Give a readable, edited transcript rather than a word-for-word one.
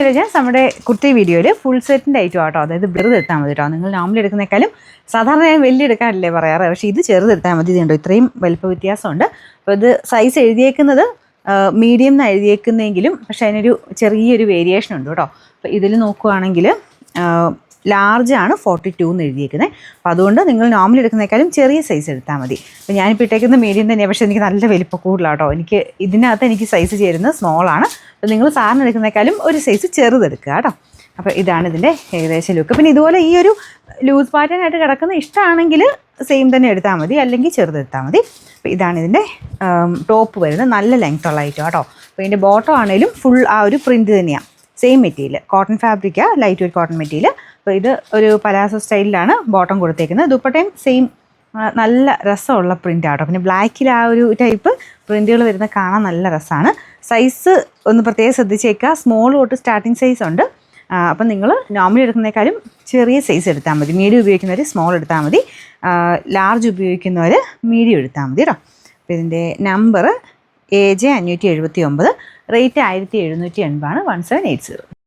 നമ്മുടെ കുർത്തി വീഡിയോയിൽ ഫുൾ സെറ്റിൻ്റെ ഐറ്റം ആട്ടോ, അതായത് ചെറുതെടുത്താൽ മതി കേട്ടോ. നിങ്ങൾ നോർമലി എടുക്കുന്നേക്കാളും സാധാരണ ഞാൻ വലിയ എടുക്കാനല്ലേ പറയാറ്, പക്ഷേ ഇത് ചെറുതെടുത്താൽ മതി. ഇതുണ്ടോ ഇത്രയും വലിപ്പ വ്യത്യാസമുണ്ട്. അപ്പോൾ ഇത് സൈസ് എഴുതിയേക്കുന്നത് മീഡിയം എന്ന് എഴുതിയേക്കുന്നെങ്കിലും പക്ഷേ അതിനൊരു ചെറിയൊരു വേരിയേഷൻ ഉണ്ട് കേട്ടോ. അപ്പോൾ ഇതിൽ നോക്കുകയാണെങ്കിൽ ലാർജാണ് 42 എന്ന് എഴുതിയേക്കുന്നത്. അപ്പോൾ അതുകൊണ്ട് നിങ്ങൾ നോർമലി എടുക്കുന്നേക്കാളും ചെറിയ സൈസ് എടുത്താൽ മതി. അപ്പോൾ ഞാനിപ്പോൾ ഇട്ടേക്കുന്ന മീഡിയം തന്നെയാണ്, പക്ഷേ എനിക്ക് നല്ല വലിപ്പം കൂടുതലാട്ടോ. ഇതിനകത്ത് എനിക്ക് സൈസ് ചേരുന്നത് സ്മോളാണ്. അപ്പോൾ നിങ്ങൾ സാറിന് എടുക്കുന്നേക്കാളും ഒരു സൈസ് ചെറുതെടുക്കുക കേട്ടോ. അപ്പോൾ ഇതാണ് ഇതിൻ്റെ ഏകദേശം ലുക്ക്. പിന്നെ ഇതുപോലെ ഈ ഒരു ലൂസ് പാറ്റേൺ ആയിട്ട് കിടക്കുന്ന ഇഷ്ടമാണെങ്കിൽ സെയിം തന്നെ എടുത്താൽ മതി, അല്ലെങ്കിൽ ചെറുതെടുത്താൽ മതി. അപ്പോൾ ഇതാണ് ഇതിൻ്റെ ടോപ്പ് വരുന്നത്. നല്ല ലെങ്ത് ഉള്ള ഐറ്റം കേട്ടോ. അപ്പോൾ ഇതിൻ്റെ ബോട്ടം ആണെങ്കിലും ഫുൾ ആ ഒരു പ്രിൻറ്റ് തന്നെയാണ്. സെയിം മെറ്റീരിയൽ, കോട്ടൺ ഫാബ്രിക്കാണ്, ലൈറ്റ് വെയ്റ്റ് കോട്ടൺ മെറ്റീരിയൽ. അപ്പോൾ ഇത് ഒരു പലാസോ സ്റ്റൈലിലാണ് ബോട്ടം കൊടുത്തേക്കുന്നത്. ദുപ്പട്ടയും സെയിം നല്ല രസമുള്ള പ്രിൻ്റ് ആട്ടോ. പിന്നെ ബ്ലാക്കിൽ ആ ഒരു ടൈപ്പ് പ്രിൻറ്റുകൾ വരുന്ന കാണാൻ നല്ല രസമാണ്. സൈസ് ഒന്ന് പ്രത്യേകം ശ്രദ്ധിച്ചേക്കുക. സ്മോൾ തൊട്ട് സ്റ്റാർട്ടിങ് സൈസ് ഉണ്ട്. അപ്പം നിങ്ങൾ നോർമലി എടുക്കുന്നേക്കാളും ചെറിയ സൈസ് എടുത്താൽ മതി. മീഡിയം ഉപയോഗിക്കുന്നവർ സ്മോൾ എടുത്താൽ മതി, ലാർജ് ഉപയോഗിക്കുന്നവർ മീഡിയം എടുത്താൽ മതി കേട്ടോ. അപ്പോൾ ഇതിൻ്റെ നമ്പർ AJ 579, റേറ്റ് 1780 ആണ്, 1780.